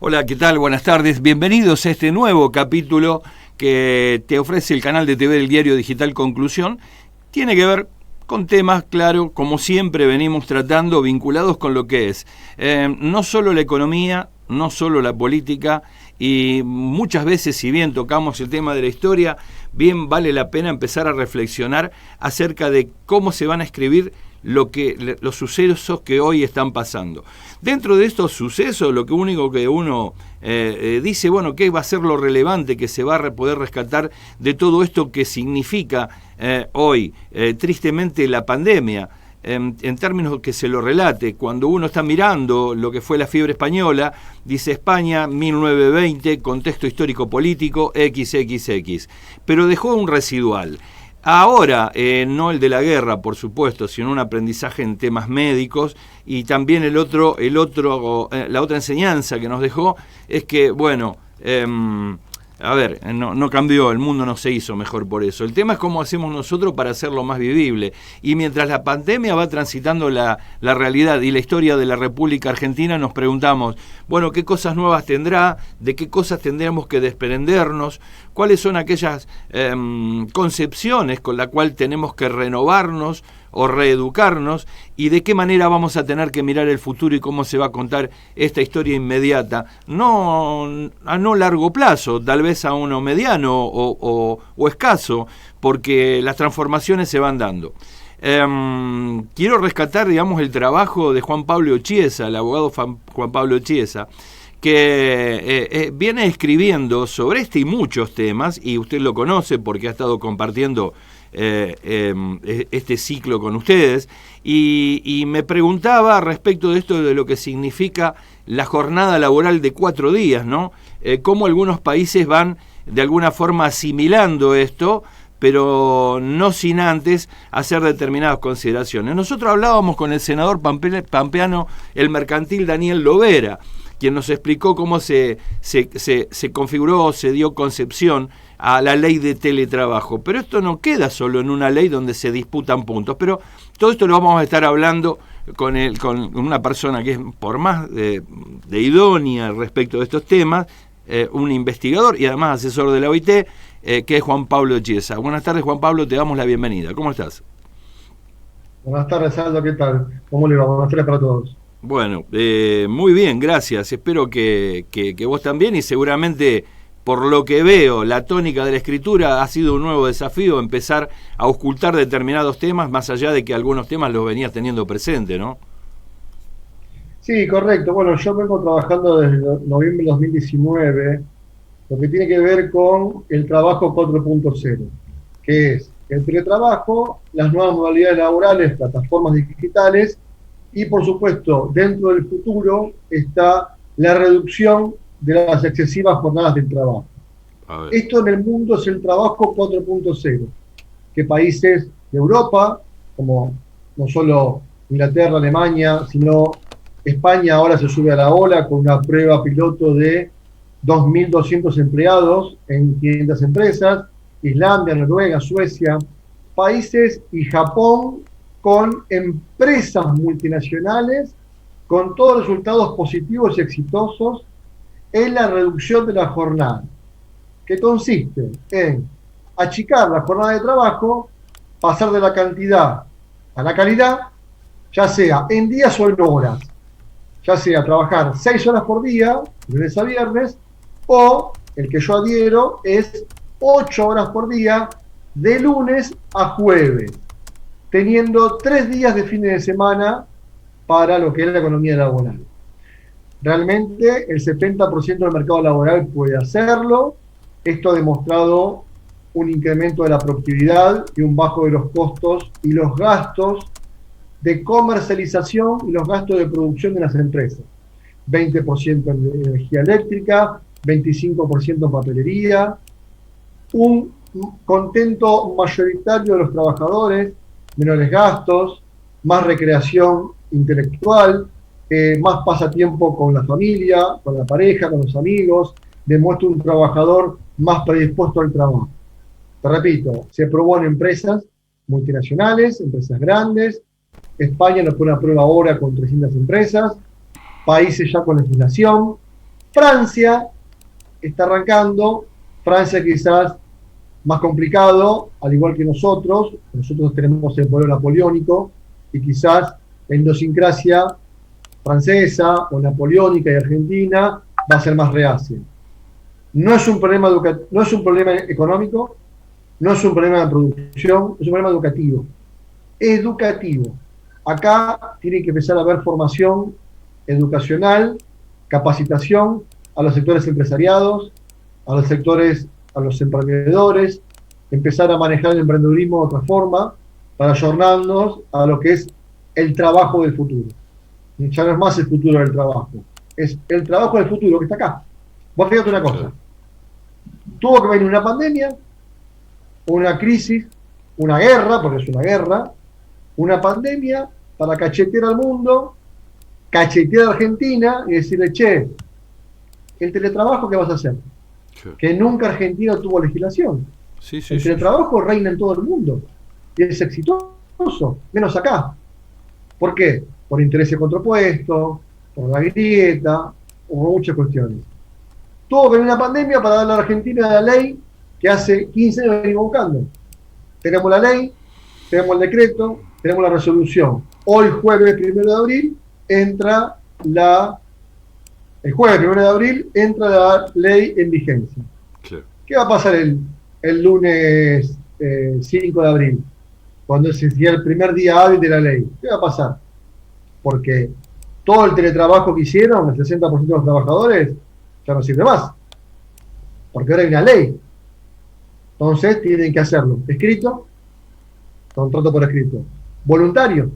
Hola, ¿qué tal? Buenas tardes. Bienvenidos a este nuevo capítulo que te ofrece el canal de TV del diario digital Conclusión. Tiene que ver con temas, claro, como siempre venimos tratando, vinculados con lo que es no solo la economía, no solo la política, y muchas veces, si bien tocamos el tema de la historia, bien vale la pena empezar a reflexionar acerca de cómo se van a escribir los sucesos que hoy están pasando. Dentro de estos sucesos, lo único que uno dice, bueno, ¿qué va a ser lo relevante que se va a poder rescatar de todo esto que significa hoy, tristemente, la pandemia? En términos que se lo relate, cuando uno está mirando lo que fue la fiebre española, dice España 1920, contexto histórico político XXX, pero dejó un residual. Ahora, no el de la guerra, por supuesto, sino un aprendizaje en temas médicos, y también la otra enseñanza que nos dejó es que, bueno, no cambió, el mundo no se hizo mejor por eso. El tema es cómo hacemos nosotros para hacerlo más vivible. Y mientras la pandemia va transitando la realidad y la historia de la República Argentina, nos preguntamos, bueno, ¿qué cosas nuevas tendrá? ¿De qué cosas tendremos que desprendernos? ¿Cuáles son aquellas concepciones con las cuales tenemos que renovarnos o reeducarnos, y de qué manera vamos a tener que mirar el futuro y cómo se va a contar esta historia inmediata, no a no largo plazo, tal vez a uno mediano o escaso, porque las transformaciones se van dando. Quiero rescatar, digamos, el trabajo de Juan Pablo Chiesa, el abogado Juan Pablo Chiesa, que viene escribiendo sobre este y muchos temas, y usted lo conoce porque ha estado compartiendo este ciclo con ustedes, y me preguntaba respecto de esto, de lo que significa la jornada laboral de 4 días, ¿no? Cómo algunos países van de alguna forma asimilando esto, pero no sin antes hacer determinadas consideraciones. Nosotros hablábamos con el senador pampeano, el mercantil Daniel Lovera, quien nos explicó cómo se configuró, se dio concepción a la ley de teletrabajo. Pero esto no queda solo en una ley donde se disputan puntos. Pero todo esto lo vamos a estar hablando con una persona que es por más de idónea respecto de estos temas, un investigador y además asesor de la OIT, que es Juan Pablo Chiesa. Buenas tardes, Juan Pablo, te damos la bienvenida. ¿Cómo estás? Buenas tardes, Aldo, ¿qué tal? ¿Cómo le va? Buenas tardes para todos. Bueno, muy bien, gracias. Espero que vos también, y seguramente, por lo que veo, la tónica de la escritura ha sido un nuevo desafío, empezar a ocultar determinados temas, más allá de que algunos temas los venías teniendo presente, ¿no? Sí, correcto. Bueno, yo vengo trabajando desde noviembre de 2019, lo que tiene que ver con el trabajo 4.0, que es el teletrabajo, las nuevas modalidades laborales, plataformas digitales, y por supuesto, dentro del futuro está la reducción de las excesivas jornadas del trabajo. A ver. Esto en el mundo es el trabajo 4.0, que países de Europa, como no solo Inglaterra, Alemania, sino España ahora se sube a la ola con una prueba piloto de 2.200 empleados en 500 empresas, Islandia, Noruega, Suecia, países y Japón con empresas multinacionales con todos resultados positivos y exitosos en la reducción de la jornada, que consiste en achicar la jornada de trabajo, pasar de la cantidad a la calidad, ya sea en días o en horas, ya sea trabajar 6 horas por día, lunes a viernes, o el que yo adhiero es 8 horas por día, de lunes a jueves, teniendo 3 días de fines de semana para lo que es la economía laboral. Realmente el 70% del mercado laboral puede hacerlo. Esto ha demostrado un incremento de la productividad y un bajo de los costos y los gastos de comercialización y los gastos de producción de las empresas. 20% en energía eléctrica, 25% en papelería, un contento mayoritario de los trabajadores, menores gastos, más recreación intelectual, más pasatiempo con la familia, con la pareja, con los amigos, demuestra un trabajador más predispuesto al trabajo. Te repito, se probó en empresas multinacionales, empresas grandes. España lo pone a prueba ahora con 300 empresas, países ya con legislación, Francia está arrancando, Francia quizás más complicado, al igual que nosotros tenemos el pueblo napoleónico y quizás la idiosincrasia francesa o napoleónica y argentina va a ser más reacia. No es un problema no es un problema económico, no es un problema de producción, es un problema educativo. Educativo. Acá tiene que empezar a haber formación educacional, capacitación a los sectores empresariados, a los sectores, a los emprendedores, empezar a manejar el emprendedurismo de otra forma para ayornarnos a lo que es el trabajo del futuro. Ya no es más el futuro del trabajo, es el trabajo del futuro que está acá. Vos fíjate una cosa, tuvo que venir una pandemia, una crisis, una guerra, porque es una guerra, una pandemia para cachetear al mundo, cachetear a Argentina y decirle, che, el teletrabajo, ¿qué vas a hacer? Sí. Que nunca Argentina tuvo legislación. Sí, el teletrabajo reina en todo el mundo y es exitoso, menos acá. ¿Por qué? Por intereses contrapuestos, por la grieta, o muchas cuestiones. Tuvo que venir una pandemia para darle a la Argentina la ley que hace 15 años venimos buscando. Tenemos la ley, tenemos el decreto, tenemos la resolución. Hoy, jueves 1 de abril, entra la ley en vigencia. Sí. ¿Qué va a pasar el lunes 5 de abril? Cuando se sea el primer día hábil de la ley. ¿Qué va a pasar? Porque todo el teletrabajo que hicieron, el 60% de los trabajadores, ya no sirve más. Porque ahora hay una ley. Entonces tienen que hacerlo. Escrito, contrato por escrito. Voluntario.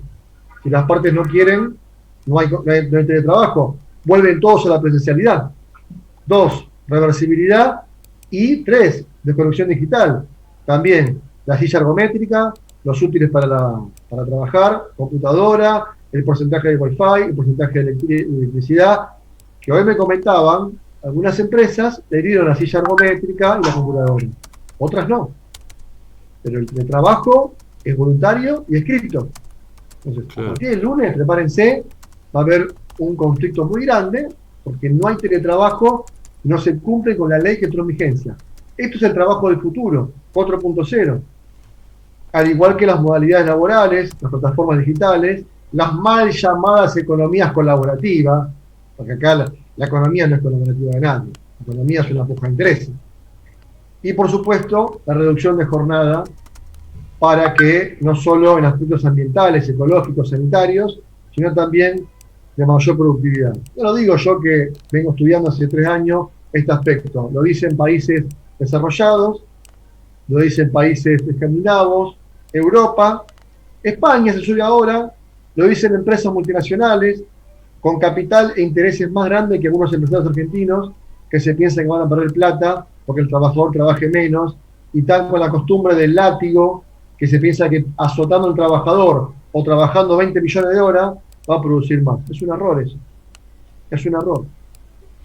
Si las partes no quieren, no hay teletrabajo. Vuelven todos a la presencialidad. 2, reversibilidad. Y 3, desconexión digital. También la silla ergométrica, los útiles para trabajar, computadora, el porcentaje de Wi-Fi, el porcentaje de electricidad, que hoy me comentaban, algunas empresas le dieron la silla ergométrica y la computadora, otras no. Pero el trabajo es voluntario y escrito. Entonces, a partir del lunes, prepárense, va a haber un conflicto muy grande, porque no hay teletrabajo, no se cumple con la ley que entró en vigencia. Esto es el trabajo del futuro, 4.0. Al igual que las modalidades laborales, las plataformas digitales, las mal llamadas economías colaborativas, porque acá la economía no es colaborativa de nadie, la economía es una puja de intereses. Y por supuesto, la reducción de jornada para que no solo en aspectos ambientales, ecológicos, sanitarios, sino también de mayor productividad. No lo digo yo que vengo estudiando hace 3 años este aspecto, lo dicen países desarrollados, lo dicen países escandinavos, Europa, España se sube ahora, lo dicen empresas multinacionales con capital e intereses más grandes que algunos empresarios argentinos que se piensan que van a perder plata porque el trabajador trabaje menos y están con la costumbre del látigo que se piensa que azotando al trabajador o trabajando 20 millones de horas va a producir más. Es un error eso. Es un error.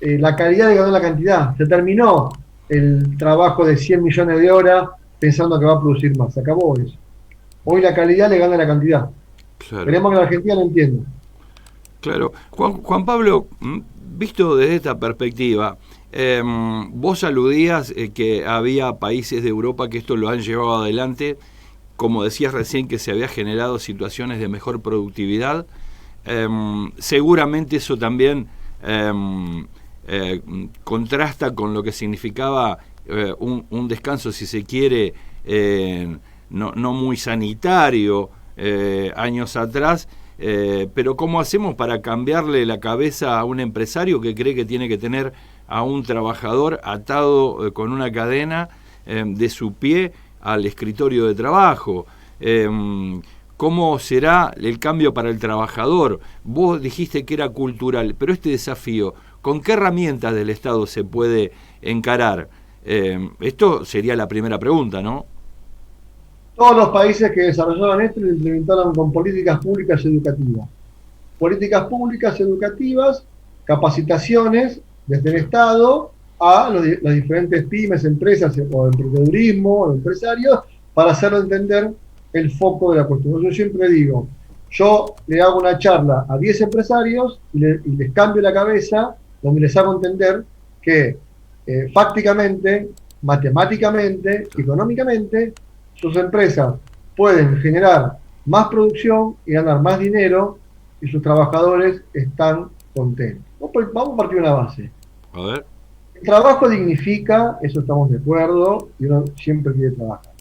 La calidad le ganó la cantidad. Se terminó el trabajo de 100 millones de horas pensando que va a producir más. Se acabó eso. Hoy la calidad le gana la cantidad. Claro. Queremos que la Argentina lo entienda. Claro. Juan Pablo, visto desde esta perspectiva, vos aludías que había países de Europa que esto lo han llevado adelante, como decías recién, que se había generado situaciones de mejor productividad. Seguramente eso también contrasta con lo que significaba un descanso, si se quiere, no muy sanitario años atrás, pero ¿cómo hacemos para cambiarle la cabeza a un empresario que cree que tiene que tener a un trabajador atado con una cadena de su pie al escritorio de trabajo? ¿Cómo será el cambio para el trabajador? Vos dijiste que era cultural, pero este desafío, ¿con qué herramientas del Estado se puede encarar? Esto sería la primera pregunta, ¿no? Todos los países que desarrollaron esto lo implementaron con políticas públicas educativas. Políticas públicas educativas, capacitaciones desde el Estado a las diferentes pymes, empresas o emprendedurismo, o empresarios, para hacerlo entender el foco de la cuestión. Yo siempre digo, yo le hago una charla a 10 empresarios y les cambio la cabeza donde les hago entender que fácticamente, matemáticamente, económicamente, sus empresas pueden generar más producción y ganar más dinero y sus trabajadores están contentos. Vamos a partir de una base. A ver. El trabajo dignifica, eso estamos de acuerdo, y uno siempre quiere trabajar.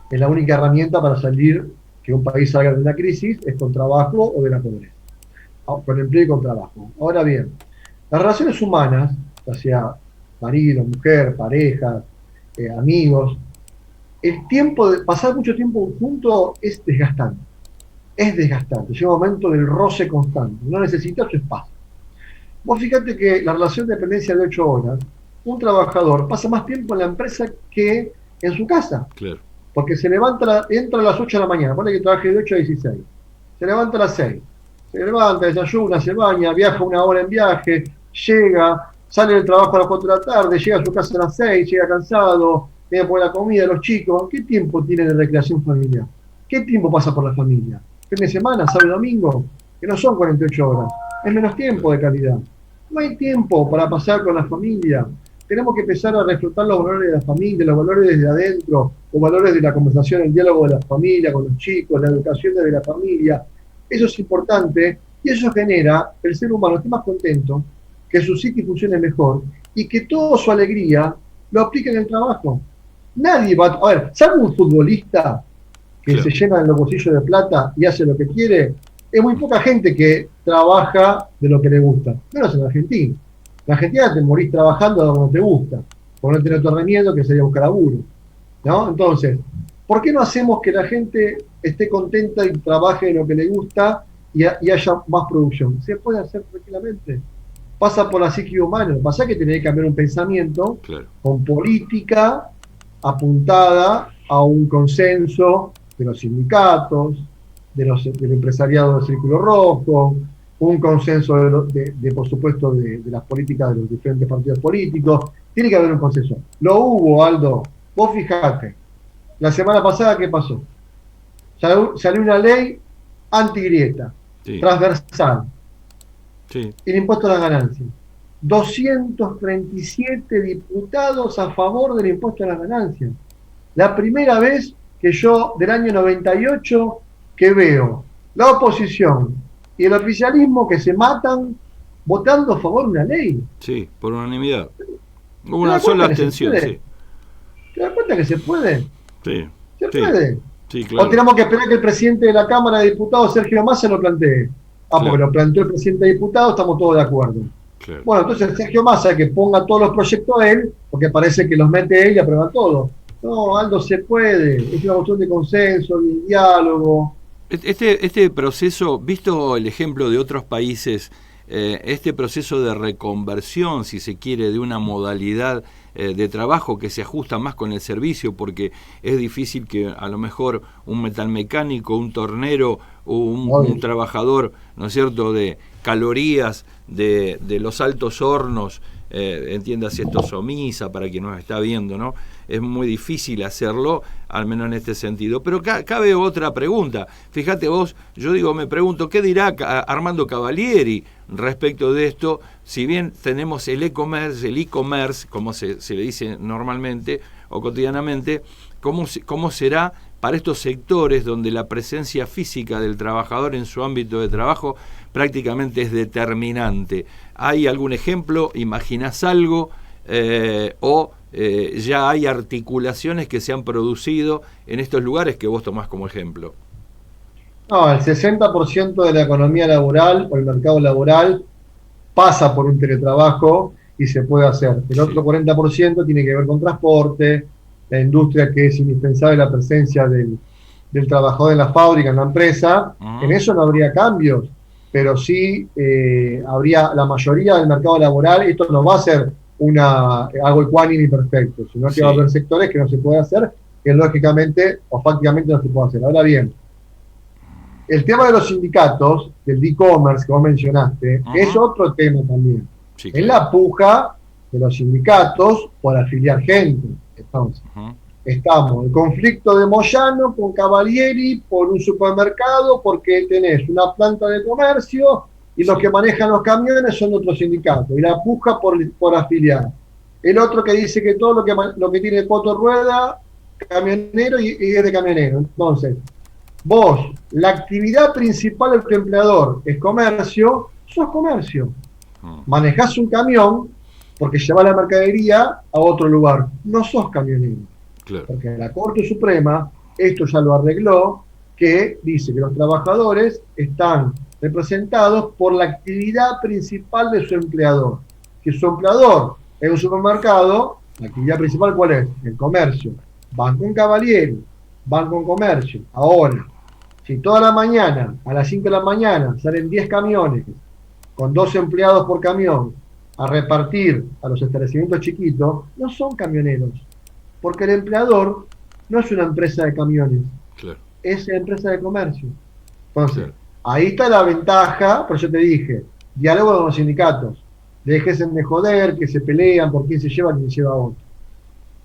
Es la única herramienta para salir, que un país salga de una crisis, es con trabajo o de la pobreza. Con empleo y con trabajo. Ahora bien, las relaciones humanas, ya sea marido, mujer, pareja, amigos, el tiempo de pasar mucho tiempo juntos es desgastante. Es desgastante. Llega un momento del roce constante. No necesita su espacio. Vos fíjate que la relación de dependencia de 8 horas, un trabajador pasa más tiempo en la empresa que en su casa. Claro. Porque se levanta, entra a las 8 de la mañana, pone que trabaje de 8 a 16. Se levanta a las 6. Se levanta, desayuna, se baña, viaja 1 hora en viaje, llega, sale del trabajo a las 4 de la tarde, llega a su casa a las 6, llega cansado, tiene que poner la comida, los chicos. ¿Qué tiempo tiene de recreación familiar? ¿Qué tiempo pasa por la familia? ¿Fin de semana, sábado y domingo? Que no son 48 horas. Es menos tiempo de calidad. No hay tiempo para pasar con la familia. Tenemos que empezar a reflotar los valores de la familia, los valores desde adentro, los valores de la conversación, el diálogo de la familia con los chicos, la educación desde la familia. Eso es importante y eso genera que el ser humano esté más contento, que su psique funcione mejor y que toda su alegría lo aplique en el trabajo. Nadie va a ver, salvo un futbolista que claro, se llena los bolsillos de plata y hace lo que quiere, es muy poca gente que trabaja de lo que le gusta. Menos en Argentina. En Argentina te morís trabajando de donde te gusta, por no tener otro remedio que sería buscar laburo, ¿no? Entonces, ¿por qué no hacemos que la gente esté contenta y trabaje de lo que le gusta y haya más producción? Se puede hacer tranquilamente. Pasa por la psique humana. Lo que pasa es que tenés que cambiar un pensamiento claro. con política apuntada a un consenso de los sindicatos, del empresariado del Círculo Rojo, un consenso por supuesto, de las políticas de los diferentes partidos políticos. Tiene que haber un consenso. Lo hubo, Aldo. Vos fijate, la semana pasada, ¿qué pasó? Salió una ley antigrieta, Sí. transversal, Sí. el impuesto a las ganancias. 237 diputados a favor del impuesto a las ganancias. La primera vez que yo, del año 98, que veo la oposición y el oficialismo que se matan votando a favor de una ley. Sí, por unanimidad. Hubo ¿Te una das sola cuenta que se abstención, puede? sí. ¿Te das cuenta que se puede? Sí. Se Sí. puede. Sí, O claro. tenemos que esperar que el presidente de la Cámara de Diputados, Sergio Massa, lo plantee. Porque Claro. lo planteó el presidente de Diputados, estamos todos de acuerdo. Claro. Bueno, entonces Sergio Massa, que ponga todos los proyectos a él, porque parece que los mete él y aprueba todo. No, Aldo, se puede. Es una cuestión de consenso, de diálogo. Este proceso, visto el ejemplo de otros países, este proceso de reconversión, si se quiere, de una modalidad de trabajo que se ajusta más con el servicio, porque es difícil que a lo mejor un metalmecánico, un tornero, un trabajador, ¿no es cierto?, de calorías, de los altos hornos, entiéndase esto Somisa, para quien nos está viendo, ¿no? Es muy difícil hacerlo, al menos en este sentido. Pero cabe otra pregunta. Fíjate vos, yo digo, me pregunto, ¿qué dirá Armando Cavalieri respecto de esto? Si bien tenemos el e-commerce, como se le dice normalmente o cotidianamente, ¿cómo será para estos sectores donde la presencia física del trabajador en su ámbito de trabajo prácticamente es determinante? ¿Hay algún ejemplo? ¿Imaginás algo? Ya hay articulaciones que se han producido en estos lugares que vos tomás como ejemplo. No, el 60% de la economía laboral o el mercado laboral pasa por un teletrabajo y se puede hacer. El otro 40% tiene que ver con transporte, la industria, que es indispensable la presencia del trabajador en la fábrica, en la empresa. En eso no habría cambios, pero sí habría la mayoría del mercado laboral. Esto no va a ser algo ecuánime y perfecto, sino que va a haber sectores que no se puede hacer, que lógicamente o fácticamente no se puede hacer. Ahora bien, el tema de los sindicatos, del e-commerce que vos mencionaste, es otro tema también. Sí, claro. Es la puja de los sindicatos por afiliar gente. Entonces, estamos en el conflicto de Moyano con Cavalieri por un supermercado, porque tenés una planta de comercio y los que manejan los camiones son otros sindicatos, y la puja por afiliar. El otro que dice que todo lo que tiene cuatro ruedas, camionero y es de camionero. Entonces, vos, la actividad principal de tu empleador es comercio, sos comercio. Manejás un camión porque lleva la mercadería a otro lugar, no sos camionero. Claro. Porque la Corte Suprema, esto ya lo arregló, que dice que los trabajadores están representados por la actividad principal de su empleador. Que su empleador es un supermercado, la actividad principal, ¿cuál es? El comercio. Van con Cavalieri, van con comercio. Ahora, si toda la mañana, a las 5 de la mañana, salen 10 camiones con 12 empleados por camión a repartir a los establecimientos chiquitos, no son camioneros. Porque el empleador no es una empresa de camiones, claro, es una empresa de comercio. Entonces, claro, ahí está la ventaja, por eso te dije, diálogo con los sindicatos. Dejen de joder, que se pelean por quién se lleva y quién lleva a otro.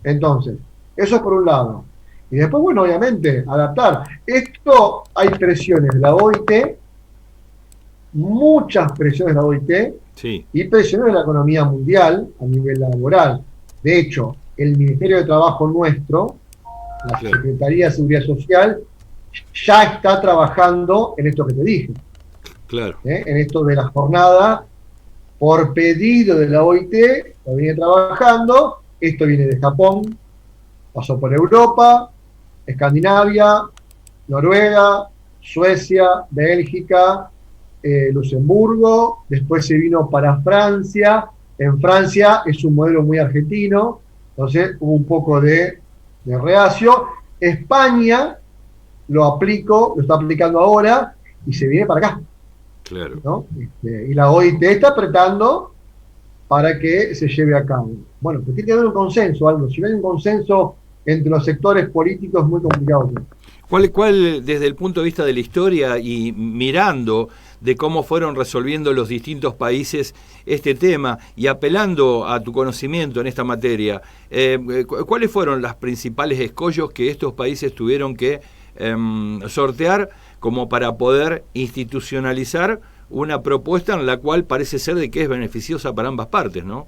Entonces, eso es por un lado. Y después, bueno, obviamente, adaptar. Esto, hay presiones de la OIT, muchas presiones de la OIT, sí, y presiones de la economía mundial a nivel laboral. De hecho, el Ministerio de Trabajo nuestro, la Secretaría de Seguridad Social, ya está trabajando en esto que te dije. Claro. En esto de la jornada, por pedido de la OIT, lo viene trabajando. Esto viene de Japón, pasó por Europa, Escandinavia, Noruega, Suecia, Bélgica, Luxemburgo, después se vino para Francia. En Francia es un modelo muy argentino, entonces hubo un poco de reacio. España lo está aplicando ahora y se viene para acá. Claro. ¿No? Y la OIT está apretando para que se lleve a cabo. Bueno, pues tiene que haber un consenso, algo. Si no hay un consenso entre los sectores políticos, es muy complicado. ¿Cuál, desde el punto de vista de la historia y mirando de cómo fueron resolviendo los distintos países este tema y apelando a tu conocimiento en esta materia, cuáles fueron las principales escollos que estos países tuvieron que sortear como para poder institucionalizar una propuesta en la cual parece ser de que es beneficiosa para ambas partes, ¿no?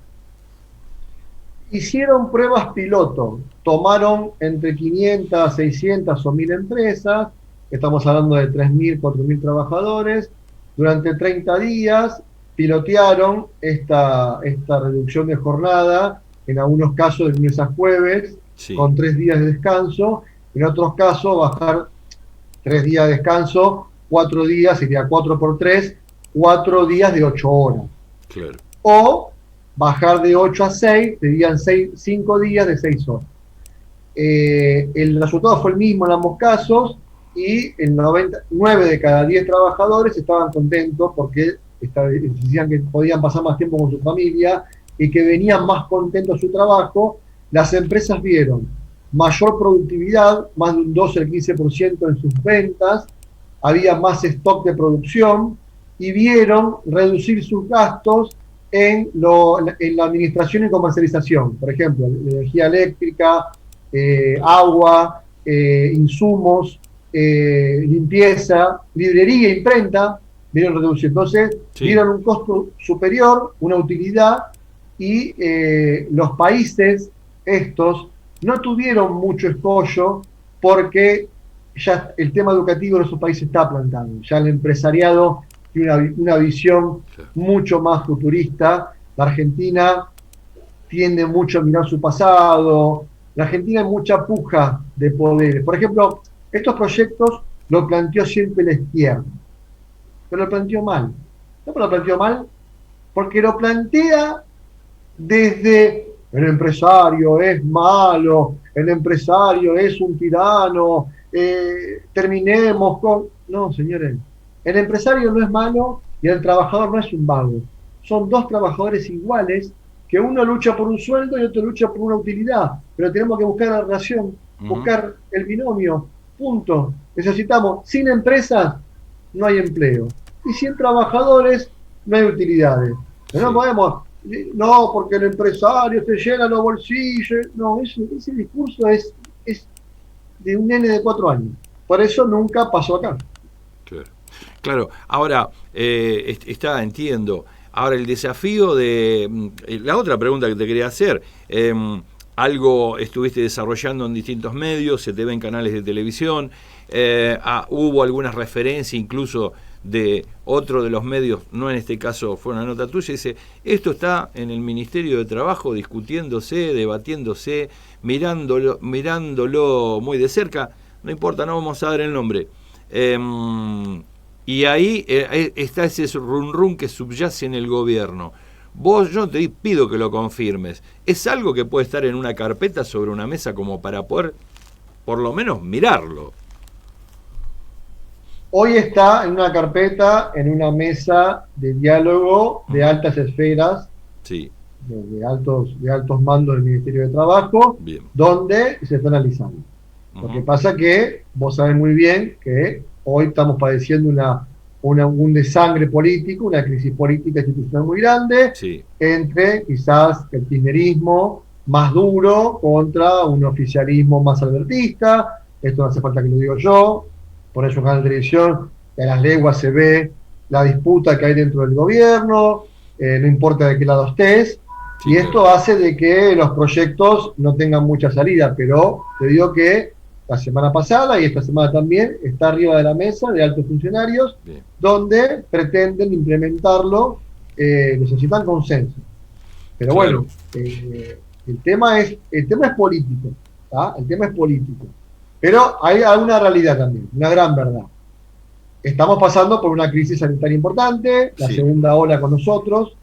Hicieron pruebas piloto, tomaron entre 500, 600 o 1000 empresas, estamos hablando de 3000, 4000 trabajadores, durante 30 días pilotearon esta reducción de jornada, en algunos casos de lunes a jueves, sí, con 3 días de descanso, en otros casos bajar 3 días de descanso, 4 días, sería 4 por 3, 4 días de 8 horas. Claro. O bajar de 8 a 6, serían 5 días de 6 horas. El resultado fue el mismo en ambos casos y el 9 de cada 10 trabajadores estaban contentos porque decían que podían pasar más tiempo con su familia y que venían más contentos a su trabajo. Las empresas vieron mayor productividad, más de un 12 al 15% en sus ventas, había más stock de producción y vieron reducir sus gastos en la administración y comercialización, por ejemplo, energía eléctrica, agua, insumos, limpieza, librería, imprenta, vieron reducir. Entonces, sí, vieron un costo superior, una utilidad, y los países estos no tuvieron mucho escollo porque ya el tema educativo en esos países está plantado. Ya el empresariado tiene una visión mucho más futurista. La Argentina tiende mucho a mirar su pasado. La Argentina hay mucha puja de poderes. Por ejemplo, estos proyectos lo planteó siempre la izquierda, pero lo planteó mal. ¿No lo planteó mal? Porque lo plantea desde el empresario es malo, el empresario es un tirano, terminemos con... No, señores, el empresario no es malo y el trabajador no es un vago. Son dos trabajadores iguales, que uno lucha por un sueldo y otro lucha por una utilidad, pero tenemos que buscar la relación, buscar el binomio, punto. Necesitamos, sin empresas no hay empleo, y sin trabajadores no hay utilidades. Pero no podemos, no, porque el empresario se llena los bolsillos. No, ese discurso es de un nene de 4 años. Por eso nunca pasó acá. Claro. Claro, ahora, entiendo. Ahora, el desafío de... la otra pregunta que te quería hacer, algo estuviste desarrollando en distintos medios, se te ve en canales de televisión, hubo alguna referencia incluso de otro de los medios, no en este caso fue una nota tuya, dice, esto está en el Ministerio de Trabajo discutiéndose, debatiéndose, mirándolo muy de cerca, no importa, no vamos a dar el nombre. Y ahí está ese run que subyace en el gobierno. Yo te pido que lo confirmes. ¿Es algo que puede estar en una carpeta sobre una mesa como para poder, por lo menos, mirarlo? Hoy está en una carpeta, en una mesa de diálogo de altas esferas, sí, de altos mandos del Ministerio de Trabajo, bien, donde se está analizando. Lo que pasa que vos sabés muy bien que hoy estamos padeciendo un desangre político, una crisis política institucional muy grande, sí, entre quizás el kirchnerismo más duro contra un oficialismo más albertista. Esto no hace falta que lo diga yo, por eso en canal de televisión, a las leguas se ve la disputa que hay dentro del gobierno, no importa de qué lado estés, sí, y esto hace de que los proyectos no tengan mucha salida, pero te digo que la semana pasada y esta semana también está arriba de la mesa de altos funcionarios, bien, donde pretenden implementarlo, necesitan consenso. Pero claro, bueno, el tema es político, ¿tá? El tema es político. Pero hay una realidad también, una gran verdad. Estamos pasando por una crisis sanitaria importante, la segunda ola con nosotros.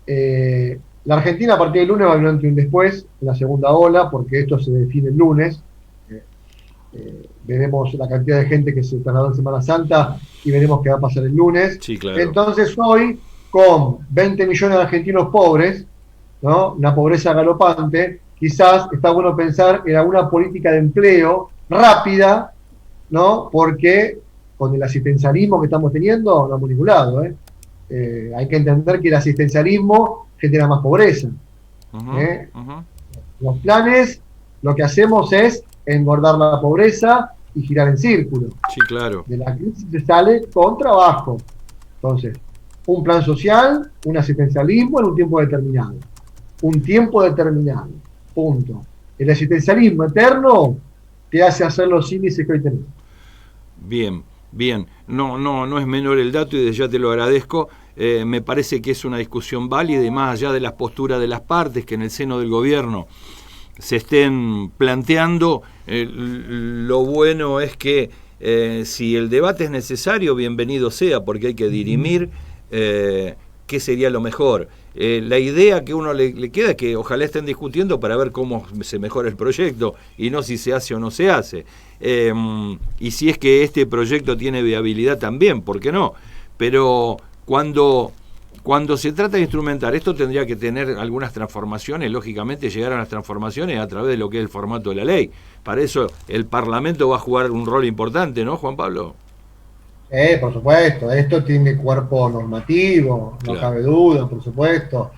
La Argentina a partir del lunes va a haber un antes y un después en la segunda ola, porque esto se define el lunes. Veremos la cantidad de gente que se trasladó en Semana Santa y veremos qué va a pasar el lunes. Sí, claro. Entonces hoy, con 20 millones de argentinos pobres, ¿no?, una pobreza galopante, quizás está bueno pensar en alguna política de empleo rápida, ¿no? Porque con el asistencialismo que estamos teniendo no hemos ningún lado, hay que entender que el asistencialismo genera más pobreza. Los planes, lo que hacemos es engordar la pobreza y girar en círculo. Sí, claro. De la crisis se sale con trabajo. Entonces, un plan social, un asistencialismo en un tiempo determinado. Un tiempo determinado. Punto. El asistencialismo eterno te hace hacer los índices que hoy tenemos. Bien, bien. No es menor el dato y desde ya te lo agradezco. Me parece que es una discusión válida y más allá de las posturas de las partes que en el seno del gobierno se estén planteando, lo bueno es que si el debate es necesario, bienvenido sea, porque hay que dirimir qué sería lo mejor. La idea que uno le queda es que ojalá estén discutiendo para ver cómo se mejora el proyecto y no si se hace o no se hace. Y si es que este proyecto tiene viabilidad también, ¿por qué no? Pero cuando se trata de instrumentar, esto tendría que tener algunas transformaciones, lógicamente llegar a las transformaciones a través de lo que es el formato de la ley. Para eso el Parlamento va a jugar un rol importante, ¿no, Juan Pablo? Por supuesto, esto tiene cuerpo normativo, no claro, cabe duda, por supuesto.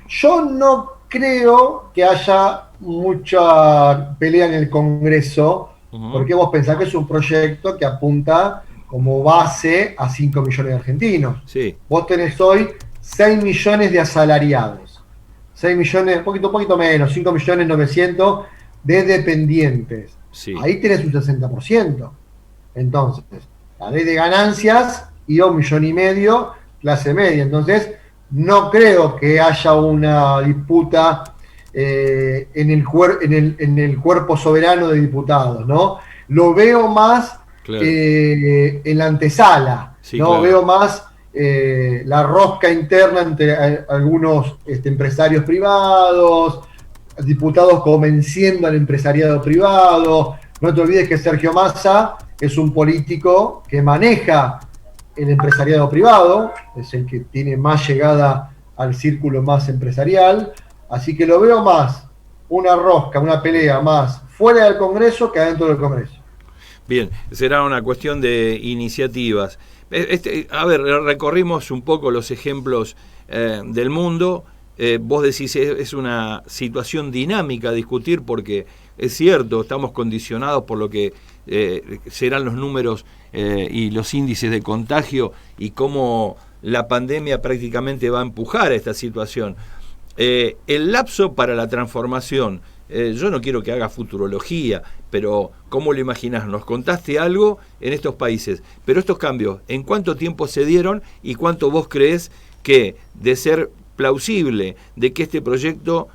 Yo no creo que haya mucha pelea en el Congreso, porque vos pensás que es un proyecto que apunta como base a 5 millones de argentinos. Sí. Vos tenés hoy 6 millones de asalariados, 6 millones, un poquito menos, 5 millones 900 de dependientes. Sí. Ahí tenés un 60%. Entonces, la ley de ganancias y 1,5 millones clase media. Entonces, no creo que haya una disputa en el cuerpo soberano de diputados, ¿no? Lo veo más claro, en la antesala, sí, ¿no? Claro. Veo más la rosca interna entre algunos empresarios privados, diputados convenciendo al empresariado privado. No te olvides que Sergio Massa es un político que maneja el empresariado privado, es el que tiene más llegada al círculo más empresarial, así que lo veo más una rosca, una pelea más fuera del Congreso que adentro del Congreso. Bien, será una cuestión de iniciativas. A ver, recorrimos un poco los ejemplos del mundo vos decís es una situación dinámica a discutir porque es cierto, estamos condicionados por lo que serán los números y los índices de contagio y cómo la pandemia prácticamente va a empujar a esta situación. El lapso para la transformación, yo no quiero que haga futurología, pero ¿cómo lo imaginás? Nos contaste algo en estos países, pero estos cambios, ¿en cuánto tiempo se dieron y cuánto vos creés que de ser plausible de que este proyecto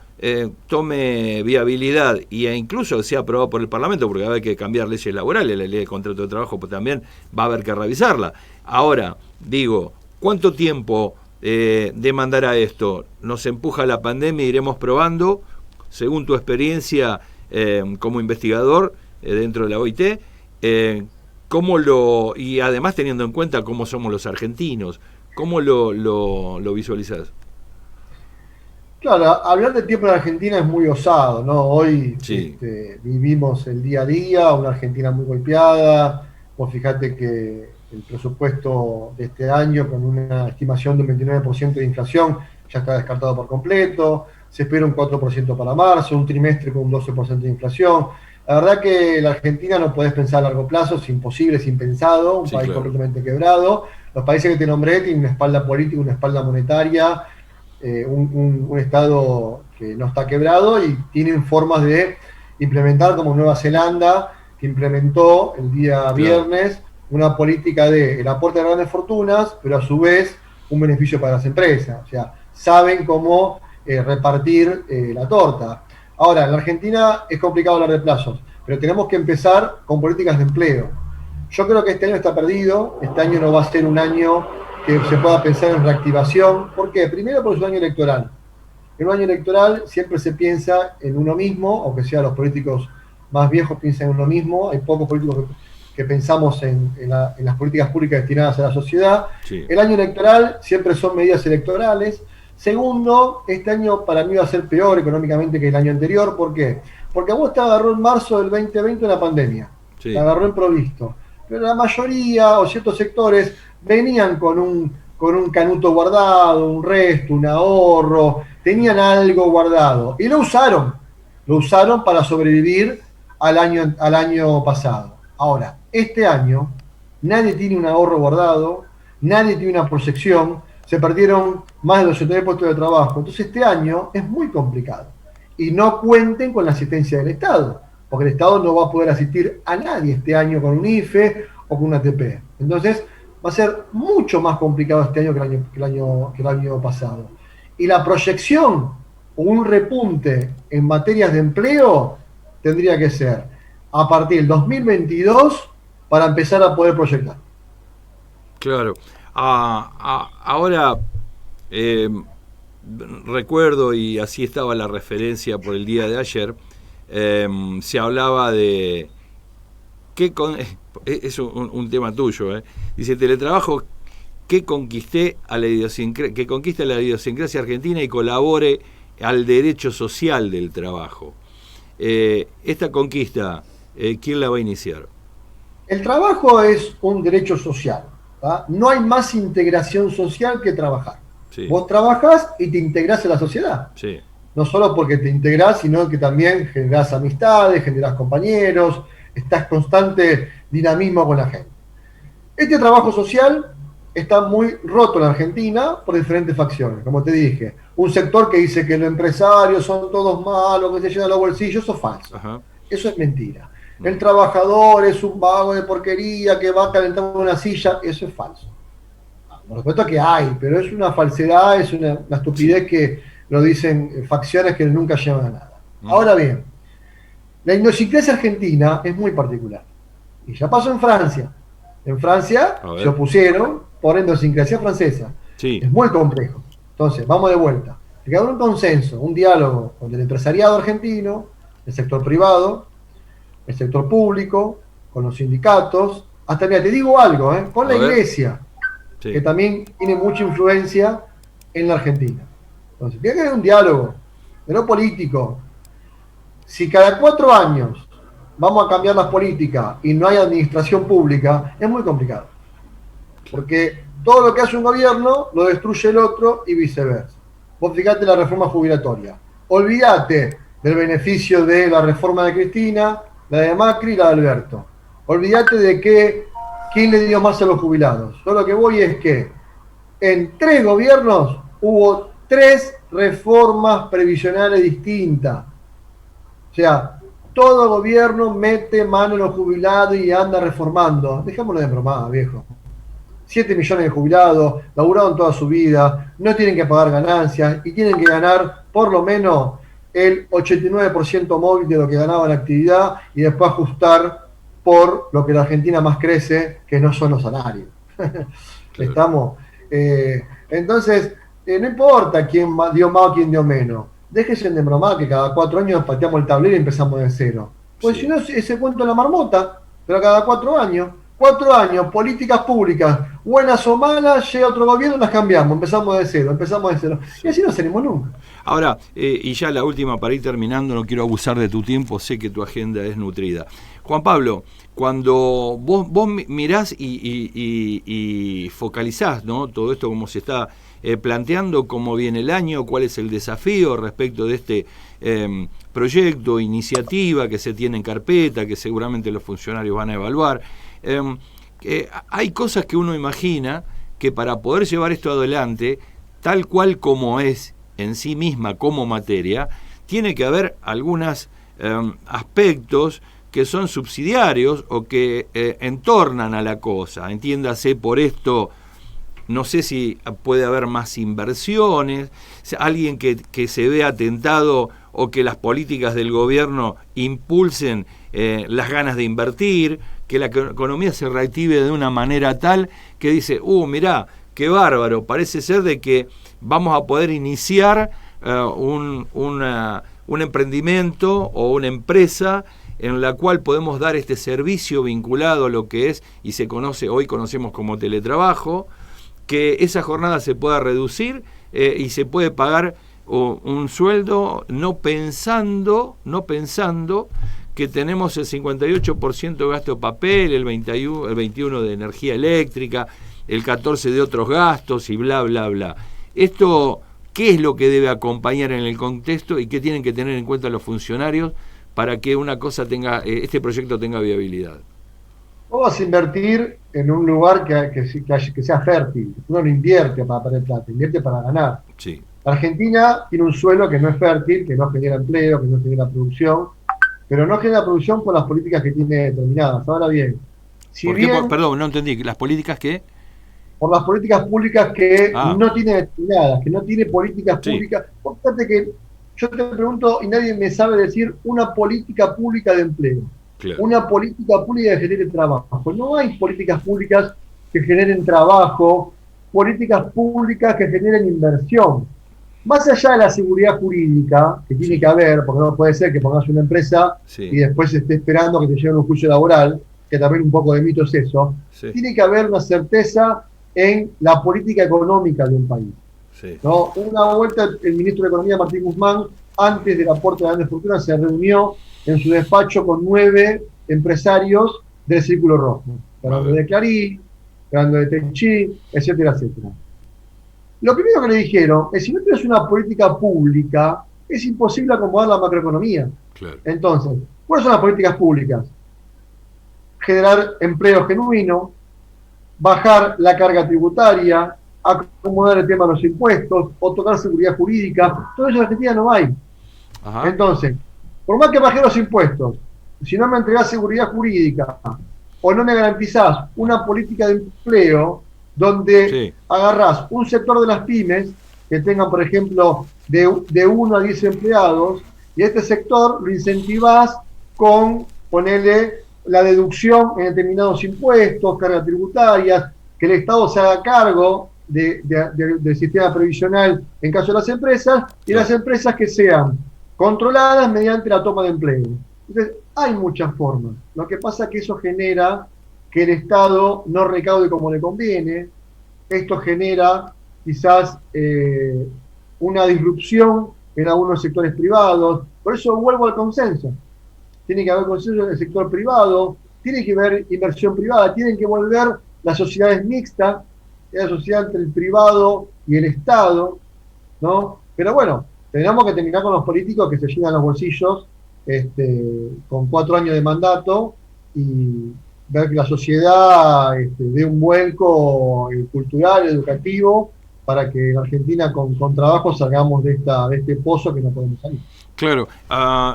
tome viabilidad e incluso sea aprobado por el Parlamento, porque va a haber que cambiar leyes laborales, la ley de contrato de trabajo pues también va a haber que revisarla? Ahora, digo, ¿cuánto tiempo demandará esto? ¿Nos empuja la pandemia? ¿Iremos probando? Según tu experiencia como investigador dentro de la OIT, y además teniendo en cuenta cómo somos los argentinos, ¿cómo lo visualizás? Claro, hablar de tiempo en Argentina es muy osado, ¿no? Hoy Sí. vivimos el día a día, una Argentina muy golpeada. Vos fíjate que el presupuesto de este año, con una estimación de un 29% de inflación, ya está descartado por completo. Se espera un 4% para marzo, un trimestre con un 12% de inflación. La verdad que la Argentina no podés pensar a largo plazo, es imposible, es impensado, un Sí, país claro. completamente quebrado. Los países que te nombré tienen una espalda política, una espalda monetaria, un Estado que no está quebrado y tienen formas de implementar, como Nueva Zelanda, que implementó el día Claro. viernes una política de el aporte de grandes fortunas, pero a su vez un beneficio para las empresas. O sea, saben cómo repartir la torta. Ahora, en la Argentina es complicado hablar de plazos, pero tenemos que empezar con políticas de empleo. Yo creo que este año está perdido, este año no va a ser un año que se pueda pensar en reactivación. ¿Por qué? Primero porque es un año electoral. En un año electoral siempre se piensa en uno mismo, aunque sea los políticos más viejos piensan en uno mismo, hay pocos políticos que pensamos en las políticas públicas destinadas a la sociedad. Sí. El año electoral siempre son medidas electorales. Segundo, este año para mí va a ser peor económicamente que el año anterior. ¿Por qué? Porque a vos te agarró en marzo del 2020 una pandemia, te Sí. agarró improvisto. Pero la mayoría o ciertos sectores venían con un canuto guardado, un resto, un ahorro, tenían algo guardado y lo usaron para sobrevivir al año pasado. Ahora, este año nadie tiene un ahorro guardado, nadie tiene una proyección, se perdieron más de 200.000 puestos de trabajo, entonces este año es muy complicado y no cuenten con la asistencia del Estado, porque el Estado no va a poder asistir a nadie este año con un IFE o con una ATP. Entonces, va a ser mucho más complicado este año que el año pasado. Y la proyección o un repunte en materias de empleo tendría que ser a partir del 2022 para empezar a poder proyectar. Claro. Ahora eh, recuerdo, y así estaba la referencia por el día de ayer, se hablaba de es un tema tuyo, dice teletrabajo que que conquiste la idiosincrasia argentina y colabore al derecho social del trabajo. Esta conquista, ¿quién la va a iniciar? El trabajo es un derecho social. ¿tá? No hay más integración social que trabajar. Sí, Vos trabajás y te integrás en la sociedad. sí, No solo porque te integrás, sino que también generás amistades, generás compañeros, estás constante dinamismo con la gente. Este trabajo social está muy roto en Argentina por diferentes facciones, como te dije. Un sector que dice que los empresarios son todos malos, que se llenan los bolsillos, eso es falso. ajá, Eso es mentira. El trabajador es un vago de porquería que va a calentar una silla, eso es falso. Por supuesto que hay, pero es una falsedad, es una sí, estupidez que lo dicen facciones que nunca llevan a nada. mm, Ahora bien, la idiosincrasia argentina es muy particular. Y ya pasó en Francia. En Francia a se ver, opusieron por idiosincrasia francesa. sí, Es muy complejo. Entonces, vamos de vuelta. Hay que haber un consenso, un diálogo con el empresariado argentino, el sector privado, el sector público, con los sindicatos. Hasta, mira, te digo algo, con a la ver, iglesia, que sí, también tiene mucha influencia en la Argentina. Entonces, tiene que haber un diálogo, de lo político. Si cada 4 años vamos a cambiar las políticas y no hay administración pública, es muy complicado. Porque todo lo que hace un gobierno lo destruye el otro y viceversa. Vos fijate la reforma jubilatoria. Olvídate del beneficio de la reforma de Cristina, la de Macri y la de Alberto. Olvídate de quién le dio más a los jubilados. Yo lo que voy es que en 3 gobiernos hubo 3 reformas previsionales distintas. O sea, todo gobierno mete mano en los jubilados y anda reformando. Dejémoslo de bromar, viejo. 7 millones de jubilados, laburaron toda su vida, no tienen que pagar ganancias y tienen que ganar por lo menos el 89% móvil de lo que ganaba en actividad y después ajustar por lo que la Argentina más crece, que no son los salarios. Claro. Estamos. Entonces, no importa quién dio más o quién dio menos. Déjense de bromar que cada 4 años pateamos el tablero y empezamos de cero. Pues sí. Si no, ese cuento de la marmota, pero cada 4 años. 4 años, políticas públicas, buenas o malas, llega otro gobierno, las cambiamos, empezamos de cero. Y así no salimos nunca. Ahora, y ya la última para ir terminando, no quiero abusar de tu tiempo, sé que tu agenda es nutrida. Juan Pablo, cuando vos mirás y focalizás, ¿no?, todo esto como se está planteando, cómo viene el año, cuál es el desafío respecto de este proyecto, iniciativa que se tiene en carpeta, que seguramente los funcionarios van a evaluar. Hay cosas que uno imagina que para poder llevar esto adelante, tal cual como es en sí misma como materia, tiene que haber algunos aspectos que son subsidiarios o que entornan a la cosa. Entiéndase por esto, no sé si puede haber más inversiones, alguien que se vea tentado o que las políticas del gobierno impulsen las ganas de invertir, que la economía se reactive de una manera tal que dice, mirá, qué bárbaro, parece ser de que vamos a poder iniciar un emprendimiento o una empresa en la cual podemos dar este servicio vinculado a lo que es y hoy conocemos como teletrabajo, que esa jornada se pueda reducir y se puede pagar un sueldo no pensando que tenemos el 58% de gasto de papel, el 21% de energía eléctrica, el 14% de otros gastos y bla, bla, bla. Esto, ¿qué es lo que debe acompañar en el contexto y qué tienen que tener en cuenta los funcionarios para que este proyecto tenga viabilidad? Vos vas a invertir en un lugar que sea fértil. Uno no invierte para perder plata, invierte para ganar. Sí. La Argentina tiene un suelo que no es fértil, que no genera empleo, que no genera producción, pero no genera producción por las políticas que tiene determinadas. Ahora bien, perdón, no entendí, ¿las políticas qué? Por las políticas públicas que no tiene determinadas, que no tiene políticas públicas. Fíjate que yo te pregunto y nadie me sabe decir una política pública de empleo. Claro. Una política pública que genere trabajo. No hay políticas públicas que generen trabajo, políticas públicas que generen inversión. Más allá de la seguridad jurídica, que tiene que haber, porque no puede ser que pongas una empresa y después esté esperando que te lleven un juicio laboral, que también un poco de mito es eso, tiene que haber una certeza en la política económica de un país. ¿No? Una vuelta el ministro de Economía, Martín Guzmán, antes del aporte de la grandes fortunas, se reunió en su despacho con 9 empresarios del Círculo Rojo, hablando de Clarín, hablando de Tenchi, etcétera, etcétera. Lo primero que le dijeron es, si no tienes una política pública, es imposible acomodar la macroeconomía. Claro. Entonces, ¿cuáles son las políticas públicas? Generar empleo genuino, bajar la carga tributaria, acomodar el tema de los impuestos, otorgar seguridad jurídica. Todo eso en Argentina no hay. Ajá. Entonces, por más que bajé los impuestos, si no me entregás seguridad jurídica o no me garantizás una política de empleo donde agarrás un sector de las pymes que tengan, por ejemplo, de 1 a 10 empleados, y este sector lo incentivás con ponerle la deducción en determinados impuestos, cargas tributarias, que el Estado se haga cargo del sistema previsional en caso de las empresas, y las empresas que sean controladas mediante la toma de empleo. Entonces, hay muchas formas. Lo que pasa es que eso genera que el Estado no recaude como le conviene. Esto genera quizás una disrupción en algunos sectores privados. Por eso vuelvo al consenso. Tiene que haber consenso en el sector privado, tiene que haber inversión privada, tienen que volver las sociedades mixtas, la sociedad entre el privado y el Estado, ¿no? Pero bueno, tenemos que terminar con los políticos que se llenan los bolsillos con 4 años de mandato y ver que la sociedad dé un vuelco cultural, educativo, para que en Argentina con trabajo salgamos de este pozo que no podemos salir. Claro,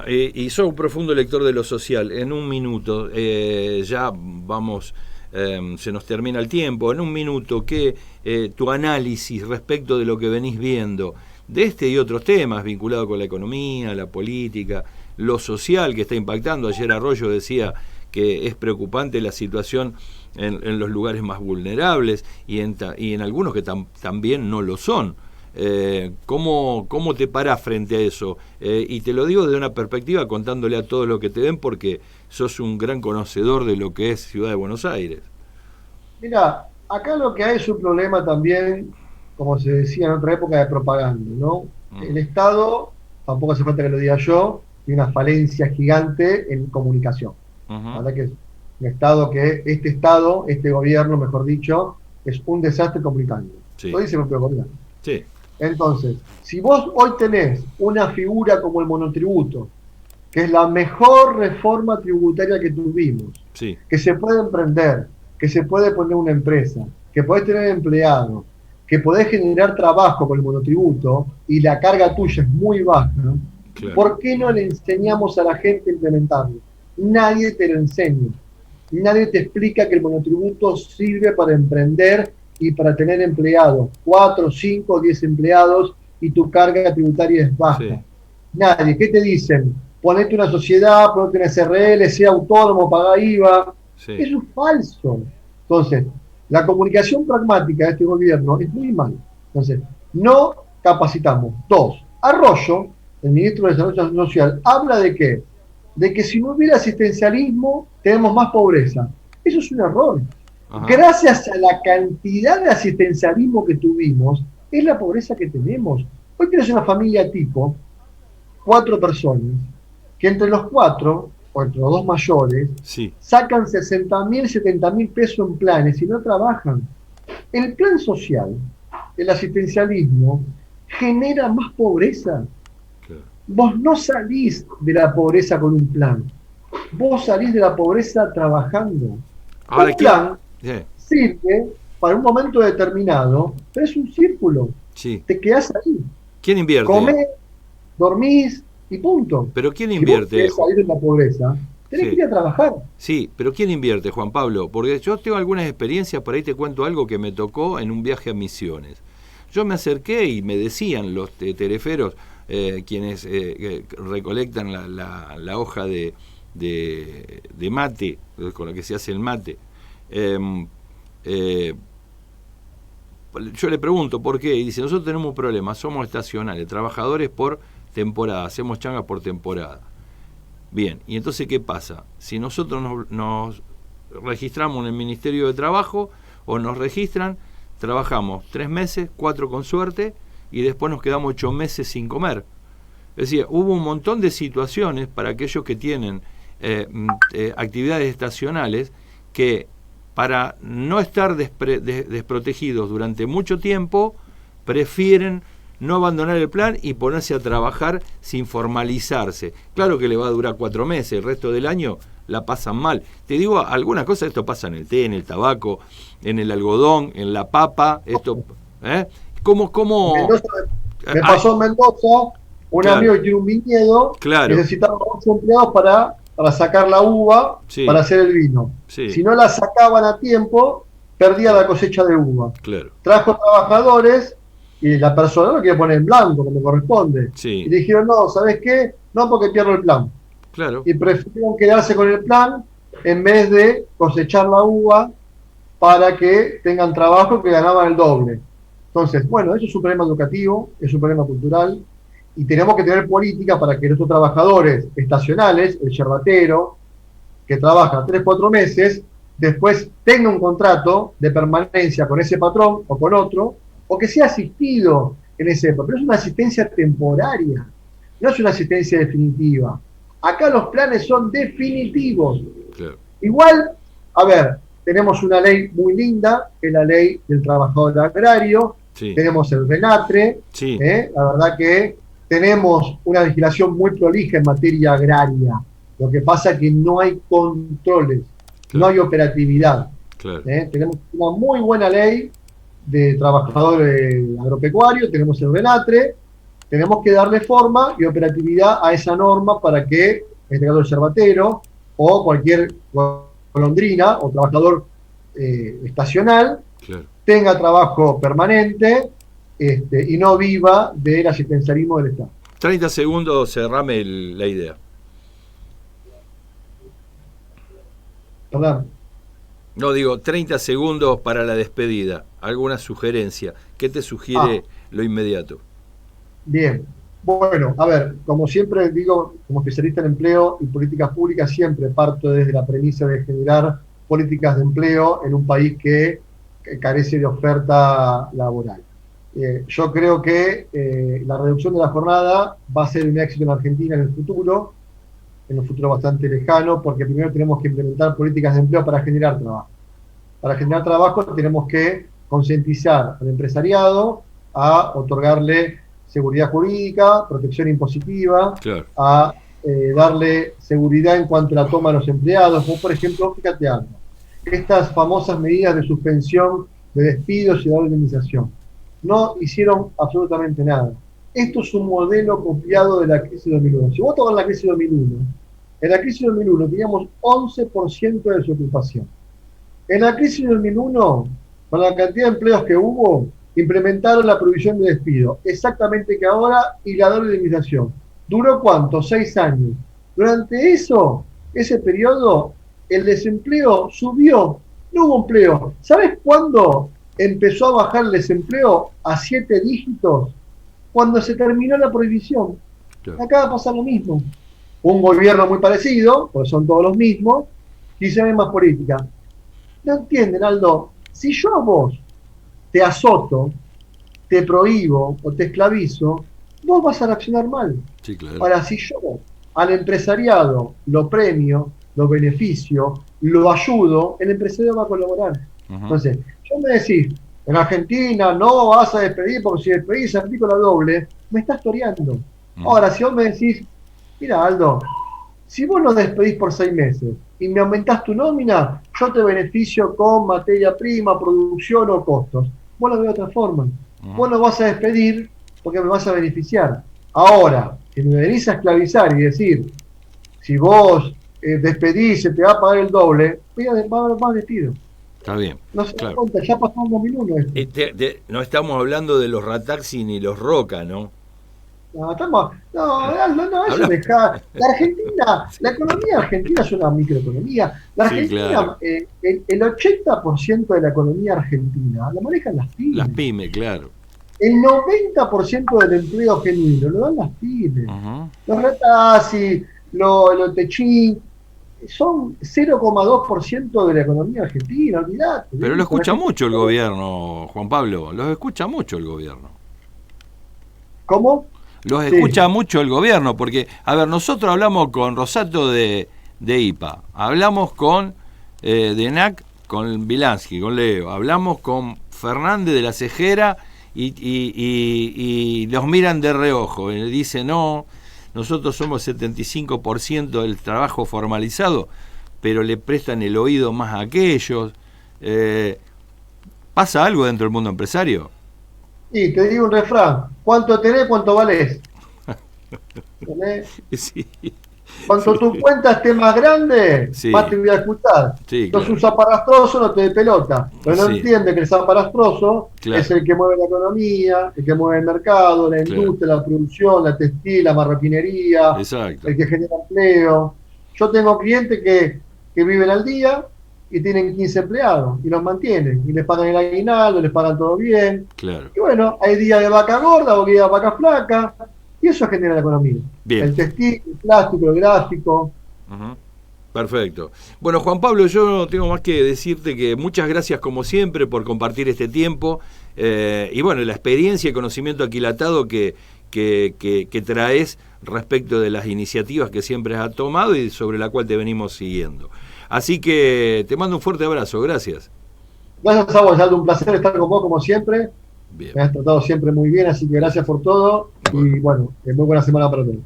y soy un profundo lector de lo social. En un minuto, ya vamos, se nos termina el tiempo. En un minuto, ¿qué tu análisis respecto de lo que venís viendo de este y otros temas vinculados con la economía, la política, lo social que está impactando? Ayer Arroyo decía que es preocupante la situación en los lugares más vulnerables y en algunos que también no lo son. ¿Cómo te parás frente a eso? Y te lo digo desde una perspectiva contándole a todos lo que te ven, porque sos un gran conocedor de lo que es Ciudad de Buenos Aires. Mira, acá lo que hay es un problema también, como se decía en otra época, de propaganda, ¿no? El Estado, tampoco hace falta que lo diga yo, tiene una falencia gigante en comunicación. La verdad que es un Estado este gobierno, mejor dicho, es un desastre comunicando. Sí. Lo dice el propio gobierno. Sí. Entonces, si vos hoy tenés una figura como el monotributo, que es la mejor reforma tributaria que tuvimos, Sí. que se puede emprender, que se puede poner una empresa, que podés tener empleados, que podés generar trabajo con el monotributo y la carga tuya es muy baja, Claro. ¿Por qué no le enseñamos a la gente a implementarlo? Nadie te lo enseña. Nadie te explica que el monotributo sirve para emprender y para tener empleados, 4, 5, 10 empleados, y tu carga tributaria es baja. Sí. Nadie. ¿Qué te dicen? Ponete una sociedad, ponete una SRL, sea autónomo, paga IVA. Sí. Eso es falso. Entonces, la comunicación pragmática de este gobierno es muy mala. Entonces, no capacitamos. 2. Arroyo, el ministro de Desarrollo Social, habla de qué? De que si no hubiera asistencialismo, tenemos más pobreza. Eso es un error. Ajá. Gracias a la cantidad de asistencialismo que tuvimos, es la pobreza que tenemos. Hoy tienes una familia tipo, 4 personas, que entre los 4, o entre los 2 mayores, Sí. sacan 60.000, 70.000 pesos en planes y no trabajan. El plan social, el asistencialismo, genera más pobreza. Claro. Vos no salís de la pobreza con un plan. Vos salís de la pobreza trabajando. Ahora, Un plan sí. sirve para un momento determinado, pero es un círculo. Sí. Te quedás ahí. ¿Quién invierte? Comés, dormís y punto. ¿Pero quién Si vos invierte? querés salir de la pobreza, tenés Sí. que ir a trabajar. Sí, pero ¿quién invierte, Juan Pablo? Porque yo tengo algunas experiencias, por ahí te cuento algo que me tocó en un viaje a Misiones. Yo me acerqué y me decían los tereferos, quienes recolectan la hoja de mate, con la que se hace el mate. Yo le pregunto por qué, y dice, nosotros tenemos un problema, somos estacionales, trabajadores por temporada, hacemos changas por temporada. Bien, y entonces, ¿qué pasa? Si nosotros nos registramos en el Ministerio de Trabajo o nos registran, trabajamos 3 meses, 4 con suerte, y después nos quedamos 8 meses sin comer. Es decir, hubo un montón de situaciones para aquellos que tienen actividades estacionales que, para no estar desprotegidos durante mucho tiempo, prefieren no abandonar el plan y ponerse a trabajar sin formalizarse. Claro que le va a durar 4 meses, el resto del año la pasan mal. Te digo, algunas cosas, esto pasa en el té, en el tabaco, en el algodón, en la papa, esto, ¿Cómo? Mendoza, me pasó en Mendoza, un Claro. amigo que tiene un viñedo, Claro. necesitaba 8 empleados para sacar la uva, Sí. para hacer el vino. Sí. Si no la sacaban a tiempo, perdía la cosecha de uva. Claro. Trajo trabajadores y la persona lo quiere poner en blanco, como corresponde. Sí. Y dijeron, no, ¿sabes qué? No, porque pierdo el plan. Claro. Y prefirieron quedarse con el plan en vez de cosechar la uva para que tengan trabajo, que ganaban el doble. Entonces, bueno, eso es un problema educativo, es un problema cultural, y tenemos que tener políticas para que nuestros trabajadores estacionales, el yerbatero, que trabaja 3, 4 meses, después tenga un contrato de permanencia con ese patrón o con otro, o que sea asistido en ese patrón. Pero es una asistencia temporaria, no es una asistencia definitiva. Acá los planes son definitivos. Claro. Igual, a ver, tenemos una ley muy linda, que es la ley del trabajador agrario, Sí. tenemos el RENATRE, Sí. la verdad que tenemos una legislación muy prolija en materia agraria. Lo que pasa es que no hay controles, no Claro. hay operatividad. Claro. Tenemos una muy buena ley de trabajadores agropecuarios, tenemos el RENATRE, tenemos que darle forma y operatividad a esa norma para que, en este caso el cervatero, o cualquier golondrina o trabajador estacional, Claro. tenga trabajo permanente y no viva del asistencialismo del Estado. 30 segundos, cerrame la idea. ¿Verdad? No, digo, 30 segundos para la despedida. ¿Alguna sugerencia? ¿Qué te sugiere lo inmediato? Bien. Bueno, a ver, como siempre digo, como especialista en empleo y políticas públicas, siempre parto desde la premisa de generar políticas de empleo en un país que carece de oferta laboral. Yo creo que la reducción de la jornada va a ser un éxito en Argentina en un futuro bastante lejano, porque primero tenemos que implementar políticas de empleo para generar trabajo. Para generar trabajo tenemos que concientizar al empresariado a otorgarle seguridad jurídica, protección impositiva, Claro. a darle seguridad en cuanto a la toma de los empleados, como por ejemplo, fíjate algo, estas famosas medidas de suspensión de despidos y de indemnización. No hicieron absolutamente nada. Esto es un modelo copiado de la crisis 2001. Si vos tomás la crisis 2001, en la crisis 2001 teníamos 11% de desocupación. En la crisis 2001, con la cantidad de empleos que hubo, implementaron la prohibición de despido, exactamente que ahora, y la doble indemnización. ¿Duró cuánto? 6 años. Durante ese periodo, el desempleo subió, no hubo empleo. ¿Sabes cuándo empezó a bajar el desempleo a 7 dígitos? Cuando se terminó la prohibición. Claro. Acá va a pasar lo mismo. Un gobierno muy parecido, porque son todos los mismos, quizá hay más política. No entienden, Aldo. Si yo a vos te azoto, te prohíbo o te esclavizo, vos vas a reaccionar mal. Sí, claro. Ahora, si yo al empresariado lo premio, lo beneficio, lo ayudo, el empresario va a colaborar. Entonces, yo me decís, en Argentina no vas a despedir porque si despedís aplico la doble, me estás toreando. Ahora, si vos me decís, mira Aldo, si vos lo despedís por 6 meses y me aumentás tu nómina, yo te beneficio con materia prima, producción o costos. Vos lo ves de otra forma. Vos lo vas a despedir porque me vas a beneficiar. Ahora, si me venís a esclavizar y decir, si vos despedís, se te va a pagar el doble, va a haber más despido. Está bien. No se claro. da cuenta, ya pasó en 2001 esto. No estamos hablando de los Rataxi ni los Roca, ¿no? No, eso deja. La Argentina, la economía argentina es una microeconomía. La Argentina, Sí, claro. El 80% de la economía argentina la manejan las pymes. Las pymes, claro. El 90% del empleo genuino lo dan las pymes. Los Ratazzi, los Techín, son 0,2% de la economía argentina, olvidate. Pero lo escucha mucho el gobierno, Juan Pablo, los escucha mucho el gobierno. ¿Cómo? Los escucha mucho el gobierno, porque, a ver, nosotros hablamos con Rosato de IPA, hablamos con de NAC, con Bilansky, con Leo, hablamos con Fernández de la Cejera y los miran de reojo, y dicen, no, nosotros somos 75% del trabajo formalizado, pero le prestan el oído más a aquellos. ¿Pasa algo dentro del mundo empresario? Y te digo un refrán, ¿cuánto tenés, cuánto valés? Sí. Cuando tu cuenta esté más grande, Sí. más te voy a escuchar. Sí, Entonces claro. un zaparrastroso no te dé pelota, pero no Sí. entiende que el zaparastroso Claro. es el que mueve la economía, el que mueve el mercado, la Claro. industria, la producción, la textil, la marroquinería, Exacto. el que genera empleo. Yo tengo clientes que viven al día y tienen 15 empleados y los mantienen y les pagan el aguinaldo, les pagan todo bien. Claro. Y bueno, hay días de vaca gorda o días de vaca flaca y eso genera la economía. Bien. El textil, el plástico, el gráfico. Perfecto. Bueno, Juan Pablo, yo no tengo más que decirte que muchas gracias como siempre por compartir este tiempo y bueno, la experiencia y conocimiento aquilatado que traes respecto de las iniciativas que siempre has tomado y sobre la cual te venimos siguiendo. Así que te mando un fuerte abrazo, gracias. Gracias a vos, Aldo, un placer estar con vos como siempre. Bien. Me has tratado siempre muy bien, así que gracias por todo. Y bueno, muy buena semana para todos.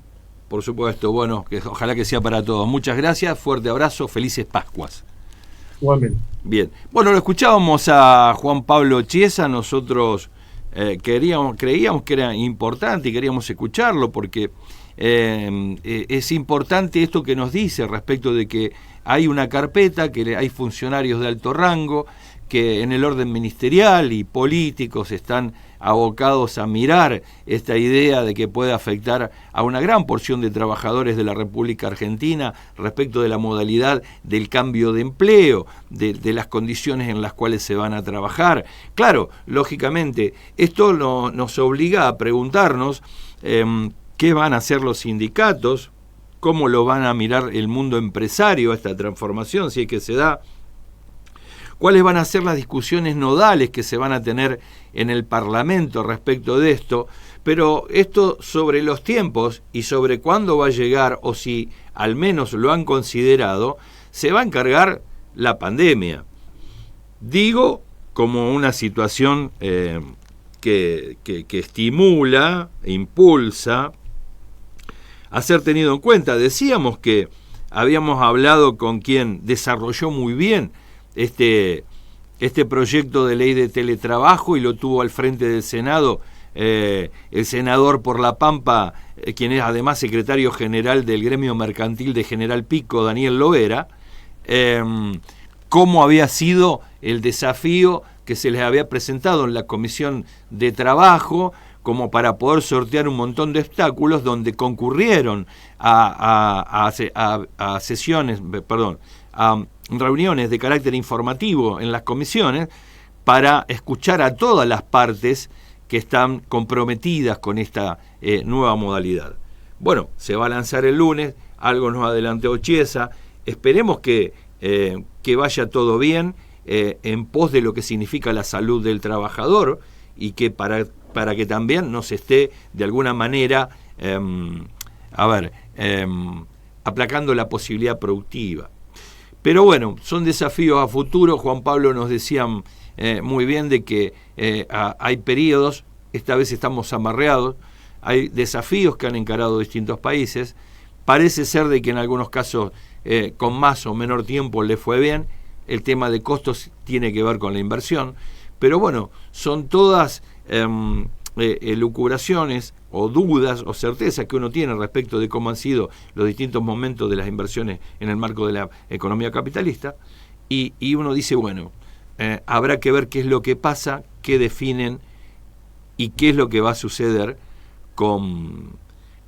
Por supuesto, bueno, que ojalá que sea para todos. Muchas gracias, fuerte abrazo, felices Pascuas. Igualmente. Bien, bueno, lo escuchábamos a Juan Pablo Chiesa, nosotros creíamos que era importante y queríamos escucharlo porque es importante esto que nos dice respecto de que hay una carpeta, que hay funcionarios de alto rango, que en el orden ministerial y políticos están abocados a mirar esta idea de que puede afectar a una gran porción de trabajadores de la República Argentina respecto de la modalidad del cambio de empleo, de las condiciones en las cuales se van a trabajar. Claro, lógicamente, esto nos obliga a preguntarnos qué van a hacer los sindicatos, cómo lo van a mirar el mundo empresario a esta transformación, si es que se da. ¿Cuáles van a ser las discusiones nodales que se van a tener en el Parlamento respecto de esto? Pero esto sobre los tiempos y sobre cuándo va a llegar, o si al menos lo han considerado, se va a encargar la pandemia. Digo, como una situación que estimula, impulsa a ser tenido en cuenta. Decíamos que habíamos hablado con quien desarrolló muy bien este proyecto de ley de teletrabajo y lo tuvo al frente del Senado el senador por La Pampa, quien es además secretario general del gremio mercantil de General Pico, Daniel Lovera, cómo había sido el desafío que se les había presentado en la Comisión de Trabajo como para poder sortear un montón de obstáculos, donde concurrieron a reuniones de carácter informativo en las comisiones para escuchar a todas las partes que están comprometidas con esta nueva modalidad. Bueno, se va a lanzar el lunes, algo nos adelantó Chiesa, esperemos que vaya todo bien en pos de lo que significa la salud del trabajador y que para que también nos esté de alguna manera aplacando la posibilidad productiva. Pero bueno, son desafíos a futuro. Juan Pablo nos decía muy bien de que hay periodos, esta vez estamos amarreados, hay desafíos que han encarado distintos países, parece ser de que en algunos casos con más o menor tiempo le fue bien, el tema de costos tiene que ver con la inversión, pero bueno, son todas elucubraciones o dudas o certezas que uno tiene respecto de cómo han sido los distintos momentos de las inversiones en el marco de la economía capitalista, y uno dice, bueno, habrá que ver qué es lo que pasa, qué definen y qué es lo que va a suceder con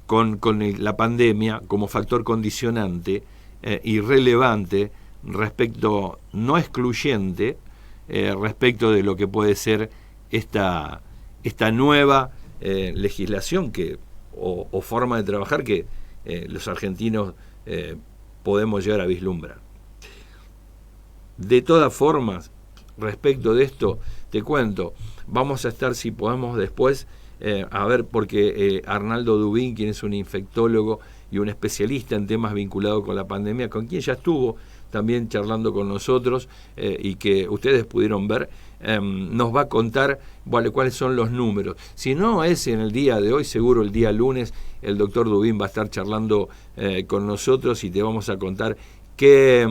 la pandemia como factor condicionante y relevante respecto, no excluyente, respecto de lo que puede ser esta nueva legislación o forma de trabajar que los argentinos podemos llegar a vislumbrar. De todas formas, respecto de esto, te cuento, vamos a estar, si podemos después, a ver, porque Arnaldo Dubín, quien es un infectólogo y un especialista en temas vinculados con la pandemia, con quien ya estuvo también charlando con nosotros y que ustedes pudieron ver, nos va a contar cuáles son los números. Si no es en el día de hoy, seguro el día lunes el doctor Dubín va a estar charlando con nosotros y te vamos a contar qué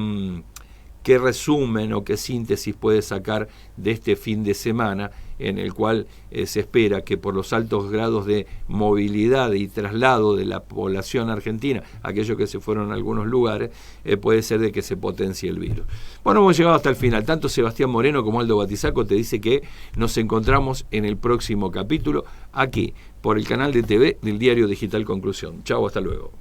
resumen o qué síntesis puede sacar de este fin de semana, en el cual se espera que por los altos grados de movilidad y traslado de la población argentina, aquellos que se fueron a algunos lugares, puede ser de que se potencie el virus. Bueno, hemos llegado hasta el final. Tanto Sebastián Moreno como Aldo Batizaco te dice que nos encontramos en el próximo capítulo, aquí, por el canal de TV del Diario Digital Conclusión. Chau, hasta luego.